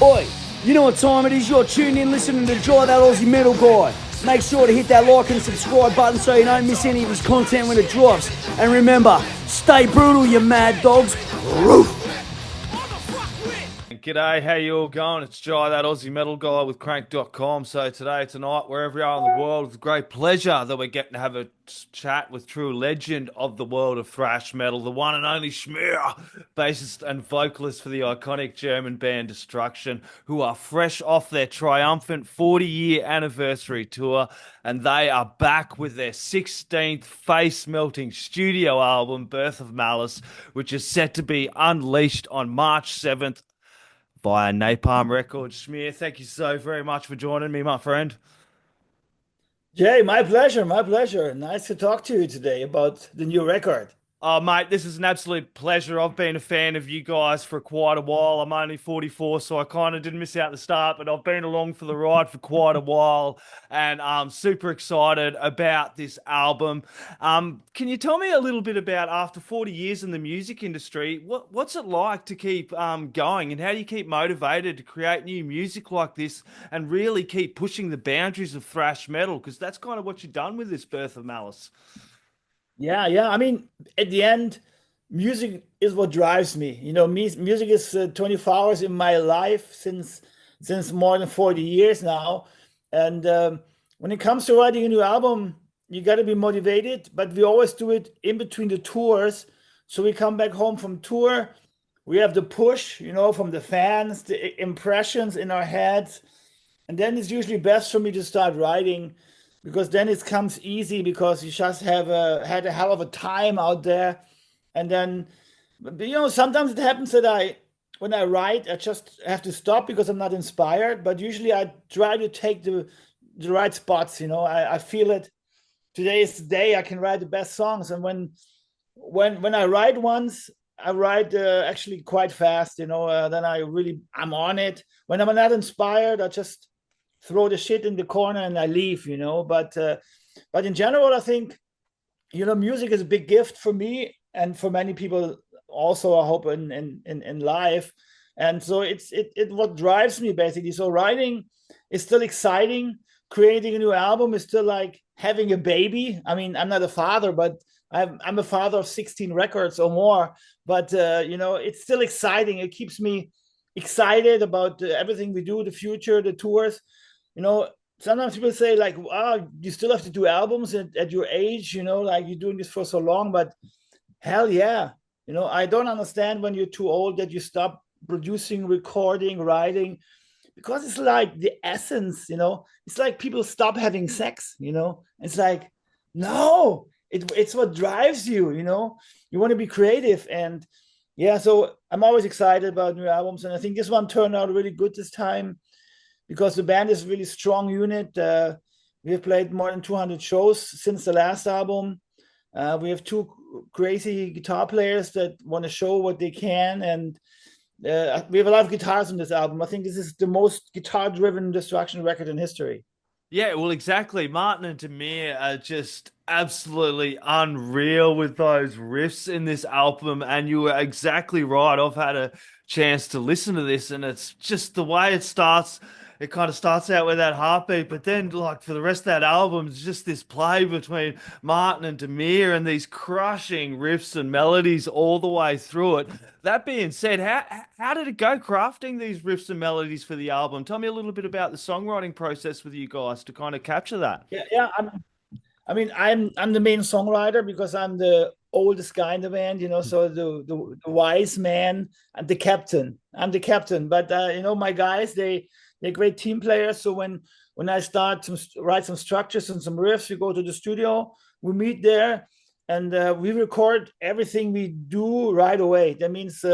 Oi, you know what time it is? You're tuned in listening to Dry That Aussie Metal Guy. Make sure to hit that like and subscribe button so you don't miss any of his content when it drops. And remember, stay brutal, you mad dogs. Roof. G'day, how you all going? It's Jai, that Aussie metal guy with crank.com. So tonight, wherever you are in the world, it's a great pleasure that we're getting to have a chat with true legend of the world of thrash metal, the one and only Schmier, bassist and vocalist for the iconic German band Destruction, who are fresh off their triumphant 40-year anniversary tour, and they are back with their 16th face-melting studio album, Birth of Malice, which is set to be unleashed on March 7th via Napalm Records. Schmier, thank you so very much for joining me, my friend. Jay, my pleasure, my pleasure. Nice to talk to you today about the new record. Oh, mate, this is an absolute pleasure. I've been a fan of you guys for quite a while. I'm only 44, so I kind of didn't miss out the start, but I've been along for the ride for quite a while, and I'm super excited about this album. Can you tell me a little bit about, after 40 years in the music industry, what's it like to keep going, and how do you keep motivated to create new music like this and really keep pushing the boundaries of thrash metal? Because that's kind of what you've done with this Birth of Malice. Yeah. I mean, at the end, music is what drives me. You know, music is 24 hours in my life since more than 40 years now. And when it comes to writing a new album, you got to be motivated, but we always do it in between the tours. So we come back home from tour, we have the push, you know, from the fans, the impressions in our heads. And then it's usually best for me to start writing, because then it comes easy, because you just have had a hell of a time out there. And then, you know, sometimes it happens that when I write, I just have to stop because I'm not inspired. But usually I try to take the right spots. You know, I feel it. Today is the day I can write the best songs. And when I write once, I write actually quite fast. You know, then I'm on it. When I'm not inspired, I just throw the shit in the corner and I leave, you know. But in general, I think, you know, music is a big gift for me and for many people also, I hope, in life. And so it's what drives me, basically. So writing is still exciting. Creating a new album is still like having a baby. I mean, I'm not a father, but I'm a father of 16 records or more. But you know, it's still exciting. It keeps me excited about everything we do, the future, the tours. You know, sometimes people say like, wow, you still have to do albums at your age, you know, like you're doing this for so long. But hell yeah, you know, I don't understand when you're too old that you stop producing, recording, writing, because it's like the essence, you know. It's like people stop having sex, you know. It's like, no, it's what drives you, you know. You want to be creative. And yeah, so I'm always excited about new albums. And I think this one turned out really good this time, because the band is a really strong unit. We have played more than 200 shows since the last album. We have two crazy guitar players that want to show what they can. And we have a lot of guitars on this album. I think this is the most guitar-driven Destruction record in history. Yeah, well, exactly. Martin and Demir are just absolutely unreal with those riffs in this album. And you were exactly right. I've had a chance to listen to this, and it's just the way it starts. It kind of starts out with that heartbeat, but then like for the rest of that album, it's just this play between Martin and Demir and these crushing riffs and melodies all the way through it. That being said, how did it go crafting these riffs and melodies for the album? Tell me a little bit about the songwriting process with you guys to kind of capture that. Yeah. I'm the main songwriter because I'm the oldest guy in the band, you know, so the wise man and the captain. I'm the captain, but you know, my guys, they're great team players. So when I start to write some structures and some riffs, we go to the studio, we meet there, and we record everything we do right away. That means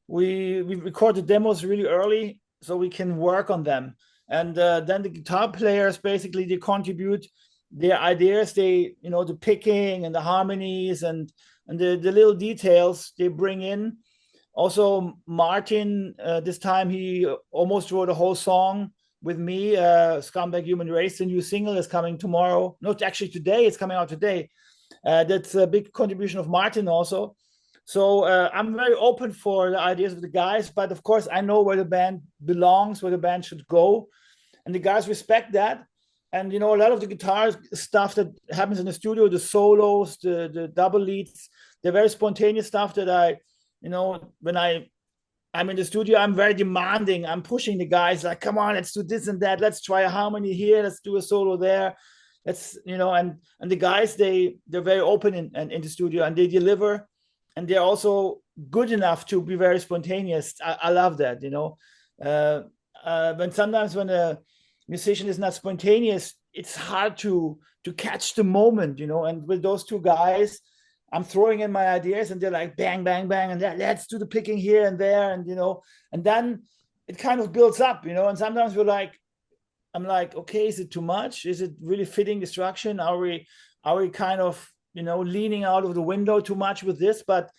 we record the demos really early so we can work on them. And then the guitar players, basically, they contribute their ideas. They, you know, the picking and the harmonies and the little details they bring in. Also, Martin, this time he almost wrote a whole song with me, Scumbag Human Race. The new single is coming tomorrow. No, actually today, it's coming out today. That's a big contribution of Martin also. So I'm very open for the ideas of the guys, but of course I know where the band belongs, where the band should go, and the guys respect that. And a lot of the guitar stuff that happens in the studio, the solos, the double leads, they're very spontaneous stuff that when I'm in the studio, I'm very demanding. I'm pushing the guys like, come on, let's do this and that. Let's try a harmony here. Let's do a solo there. And the guys, they're very open in the studio, and they deliver, and they're also good enough to be very spontaneous. I love that, when a musician is not spontaneous, it's hard to catch the moment, and with those two guys, I'm throwing in my ideas and they're like bang, bang, bang, and let's do the picking here and there, and and then it kind of builds up, and sometimes I'm like, okay, is it too much? Is it really fitting the structure? Are we kind of leaning out of the window too much with this? But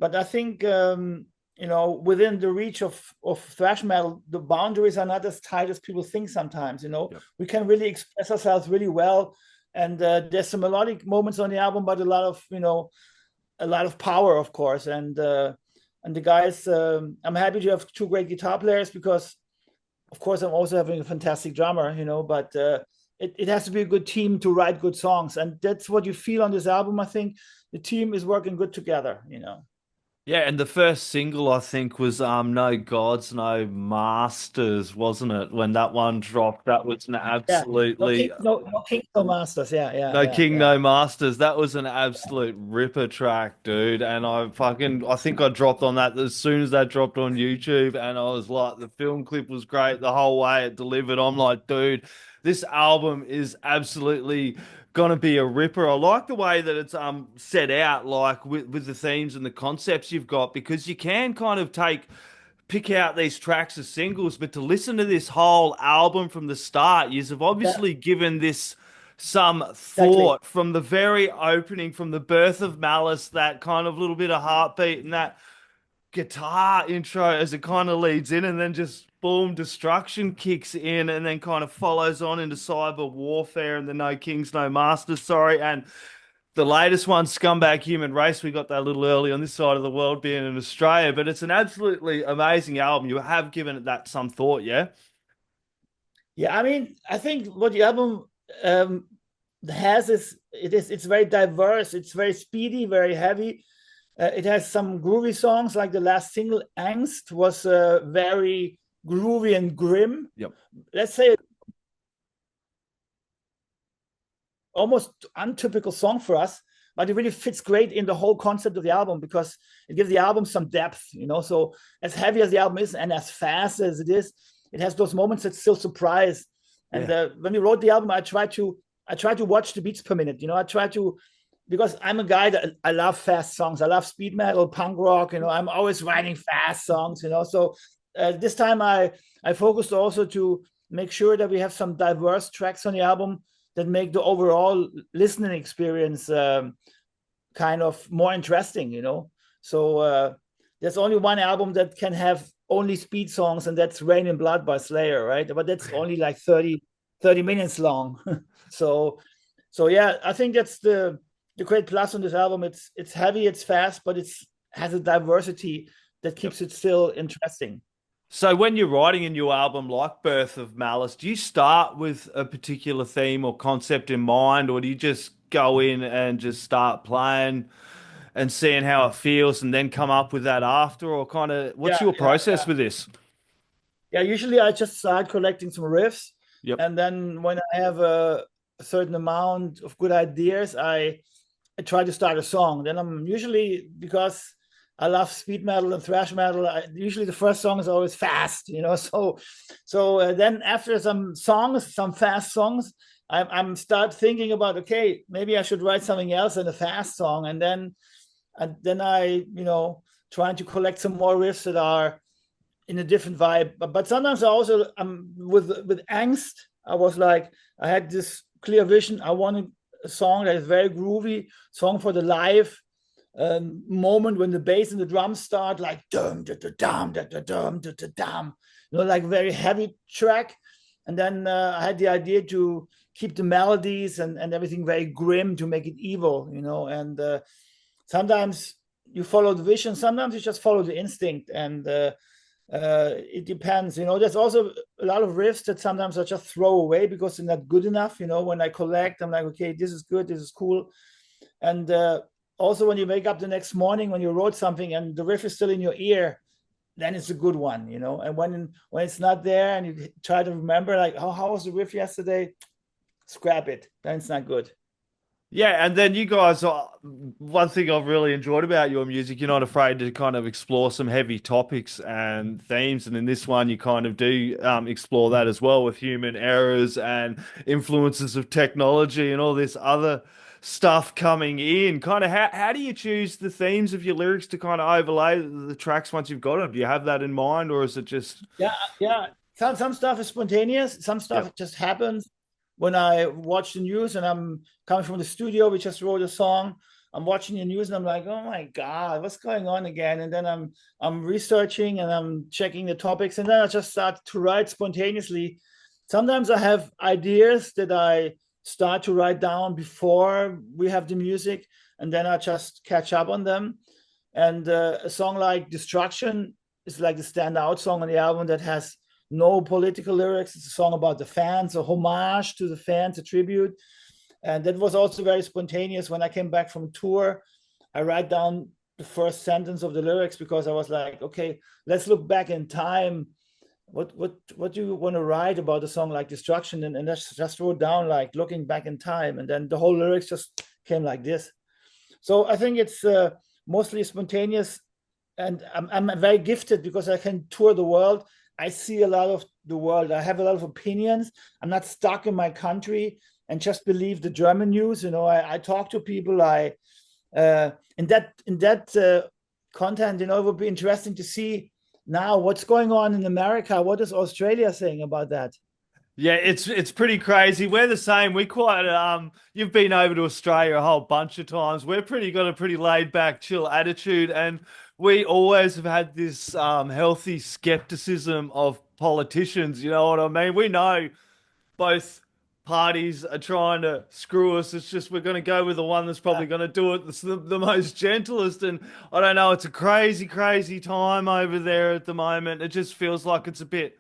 I think within the reach of thrash metal, the boundaries are not as tight as people think sometimes. Yep. We can really express ourselves really well. And there's some melodic moments on the album, but a lot of power, of course. And the guys, I'm happy to have two great guitar players because, of course, I'm also having a fantastic drummer, but it has to be a good team to write good songs. And that's what you feel on this album. I think the team is working good together, Yeah, and the first single I think was No Gods, No Masters, wasn't it? When that one dropped, that was an absolutely no King, no Masters. No King, no Masters. That was an absolute ripper track, dude. And I think I dropped on that as soon as that dropped on YouTube, and I was like, the film clip was great the whole way it delivered. I'm like, dude, this album is absolutely gonna be a ripper. I like the way that it's set out, like with the themes and the concepts you've got, because you can kind of pick out these tracks as singles, but to listen to this whole album from the start, you've obviously given this some thought from the very opening, from the Birth of Malice, that kind of little bit of heartbeat and that guitar intro as it kind of leads in, and then just boom, destruction kicks in, and then kind of follows on into cyber warfare and the No Kings, No Masters, and the latest one, Scumbag Human Race. We got that a little early on this side of the world, being in Australia, but it's an absolutely amazing album. You have given it that some thought, yeah? Yeah, I mean, I think what the album has is it's very diverse. It's very speedy, very heavy. It has some groovy songs, like the last single, Angst, was very groovy and grim. Yep. Let's say almost untypical song for us, but it really fits great in the whole concept of the album because it gives the album some depth, So as heavy as the album is and as fast as it is, it has those moments that still surprise. And when we wrote the album, I tried to watch the beats per minute. I try to, because I'm a guy that I love fast songs. I love speed metal, punk rock. I'm always writing fast songs. So this time I focused also to make sure that we have some diverse tracks on the album that make the overall listening experience kind of more interesting. So there's only one album that can have only speed songs, and that's Rain in Blood by Slayer, right? But that's only like 30 minutes long. So yeah, I think that's the great plus on this album. It's heavy, it's fast, but it has a diversity that keeps it still interesting. So when you're writing a new album like Birth of Malice, do you start with a particular theme or concept in mind, or do you just go in and just start playing and seeing how it feels and then come up with that after, or kind of what's your process with this? Yeah, usually I just start collecting some riffs. Yep. And then when I have a certain amount of good ideas, I try to start a song. Then I'm usually, because I love speed metal and thrash metal, usually the first song is always fast, So then after some fast songs, I'm start thinking about, okay, maybe I should write something else than a fast song. And then I trying to collect some more riffs that are in a different vibe. But sometimes I also, with Angst, I was like, I had this clear vision. I wanted a song that is very groovy, song for the live moment when the bass and the drums start, like dum da da dum da da dum da da dum, like very heavy track. And then I had the idea to keep the melodies and everything very grim, to make it evil, And sometimes you follow the vision. Sometimes you just follow the instinct, and it depends. There's also a lot of riffs that sometimes I just throw away because they're not good enough. When I collect, I'm like, okay, this is good, this is cool. And also when you wake up the next morning, when you wrote something and the riff is still in your ear, then it's a good one. And when it's not there and you try to remember, like, oh, how was the riff yesterday? Scrap it. Then it's not good. Yeah, and then you guys are one thing I've really enjoyed about your music, you're not afraid to kind of explore some heavy topics and themes. And in this one, you kind of do explore that as well with human errors and influences of technology and all this other stuff coming in. Kind of how do you choose the themes of your lyrics to kind of overlay the tracks once you've got them? Do you have that in mind, or is it just... Yeah. Some stuff is spontaneous. Some stuff just happens. When I watch the news and I'm coming from the studio, we just wrote a song. I'm watching the news and I'm like, oh my God, what's going on again? And then I'm researching and I'm checking the topics, and then I just start to write spontaneously. Sometimes I have ideas that I start to write down before we have the music, and then I just catch up on them. And a song like Destruction is like the standout song on the album that has no political lyrics. It's a song about the fans, a homage to the fans, a tribute. And that was also very spontaneous. When I came back from tour, I write down the first sentence of the lyrics because I was like, okay, let's look back in time. What do you want to write about a song like Destruction? And I just wrote down like looking back in time, and then the whole lyrics just came like this. So I think it's mostly spontaneous, and I'm very gifted because I can tour the world. I see a lot of the world. I have a lot of opinions. I'm not stuck in my country and just believe the German news. I talk to people. In that content, it would be interesting to see now what's going on in America. What is Australia saying about that? Yeah, it's pretty crazy. We're the same. We quite you've been over to Australia a whole bunch of times. We're got a pretty laid back, chill attitude, and we always have had this healthy skepticism of politicians. You know what I mean? We know both parties are trying to screw us. It's just we're going to go with the one that's probably going to do it the most gentlest. And I don't know, it's a crazy, crazy time over there at the moment. It just feels like it's a bit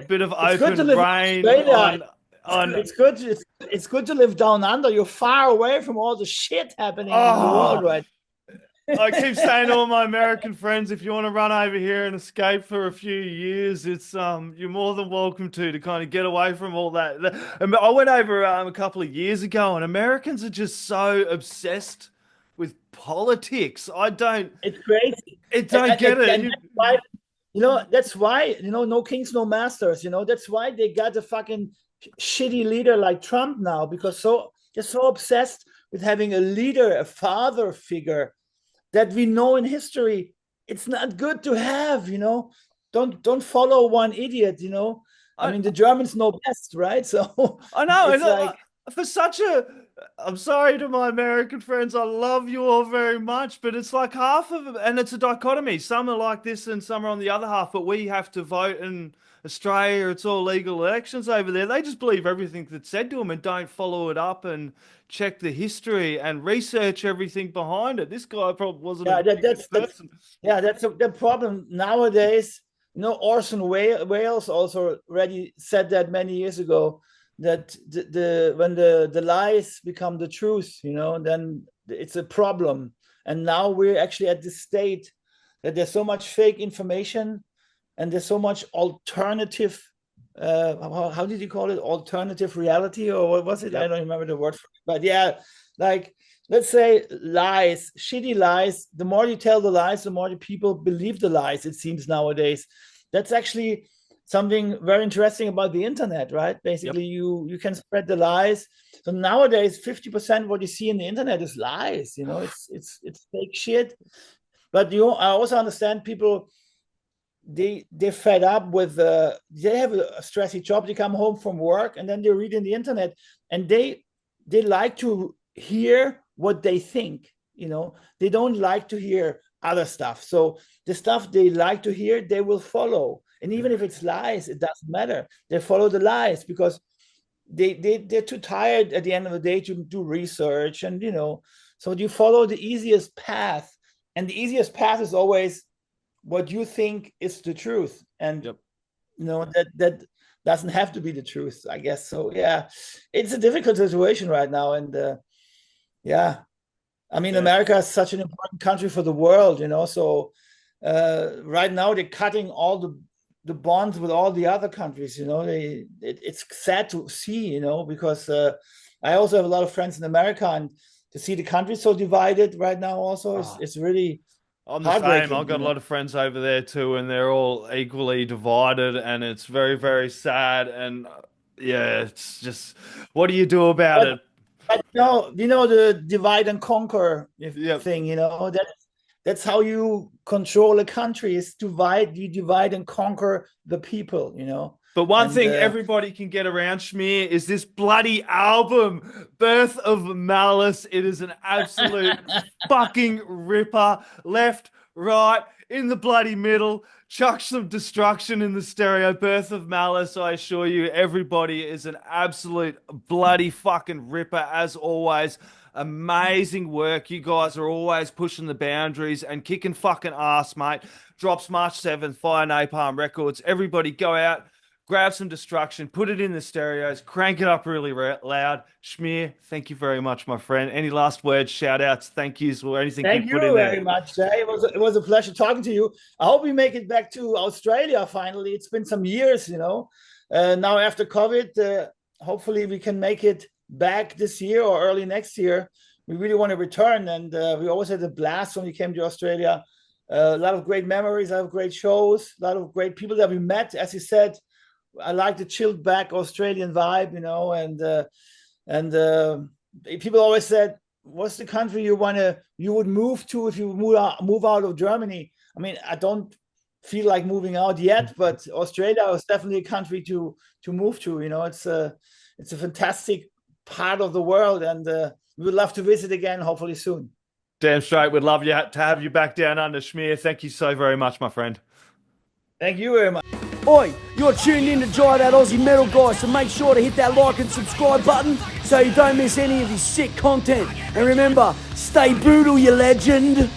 of open rain on it's good to live down under. You're far away from all the shit happening in the world right. I keep saying to all my American friends, if you want to run over here and escape for a few years, it's you're more than welcome to kind of get away from all that. I went over a couple of years ago, and Americans are just so obsessed with politics. It's crazy. I don't get it. And that's why, no kings, no masters. That's why they got a fucking shitty leader like Trump now, because they're so obsessed with having a leader, a father figure that we know in history it's not good to have. Don't follow one idiot. I mean, the Germans know best, right? So I know. I'm sorry to my American friends. I love you all very much, but it's like half of it, and it's a dichotomy. Some are like this and some are on the other half, but we have to vote in Australia. It's all legal elections over there. They just believe everything that's said to them and don't follow it up and check the history and research everything behind it. This guy probably wasn't that's the problem nowadays. Orson Welles also already said that many years ago, that when the lies become the truth, then it's a problem. And now we're actually at this state that there's so much fake information and there's so much alternative, how did you call it? Alternative reality, or what was it? I don't remember the word for it. But yeah, like, let's say lies, shitty lies. The more you tell the lies, the more the people believe the lies, it seems nowadays. That's actually something very interesting about the internet, right? Basically, you can spread the lies. So nowadays, 50% what you see in the internet is lies. It's fake shit. But I also understand people, they're fed up with they have a stressy job. They come home from work and then they read in the internet, and they like to hear what they think. They don't like to hear other stuff. So the stuff they like to hear, they will follow. And even if it's lies, it doesn't matter. They follow the lies because they're too tired at the end of the day to do research. And, so you follow the easiest path And the easiest path is always what you think is the truth. And Yep. you know, that doesn't have to be the truth, I guess. So yeah, it's a difficult situation right now. And yeah, I mean, America is such an important country for the world, you know. So right now they're cutting all the bonds with all the other countries, you know. It's sad to see, you know, because I also have a lot of friends in America, and to see the country so divided right now also it's really I'm the same. heartbreaking, I've got you a lot know? of friends over there too, and they're all equally divided, and it's very, very sad. And yeah, it's just, what do you do about it? But you know the divide and conquer Yep. thing, you know, that's how you control a country, is you divide and conquer the people, you know. But one And thing everybody can get around, Schmier, is this bloody album, Birth of Malice. It is an absolute fucking ripper. Left, right, in the bloody middle. Chuck some destruction in the stereo. Birth of Malice, I assure you, everybody is an absolute bloody fucking ripper, as always. Amazing work. You guys are always pushing the boundaries and kicking fucking ass, mate. Drops March 7th via Napalm Records. Everybody go out, grab some destruction, put it in the stereos, crank it up really loud. Schmier, thank you very much, my friend. Any last words, shout outs, thank yous, or anything thank you you put in very there? much, Jay. It was a pleasure talking to you. I hope we make it back to Australia finally. It's been some years, you know. Now after COVID, hopefully we can make it back this year or early next year. We really want to return, and we always had a blast when we came to Australia. A lot of great memories, a lot of great shows, a lot of great people that we met. As you said, I like the chilled back Australian vibe, you know, and people always said, what's the country you would move to if you move out of Germany? I mean, I don't feel like moving out yet, but Australia is definitely a country to move to. You know, it's a fantastic part of the world, and we would love to visit again, hopefully soon. Damn straight, we'd love to have you back down under, Schmier. Thank you so very much, my friend. Thank you very much. Oi, you're tuned in to Jai That Aussie Metal Guy, so make sure to hit that like and subscribe button so you don't miss any of his sick content. And remember, stay brutal, you legend.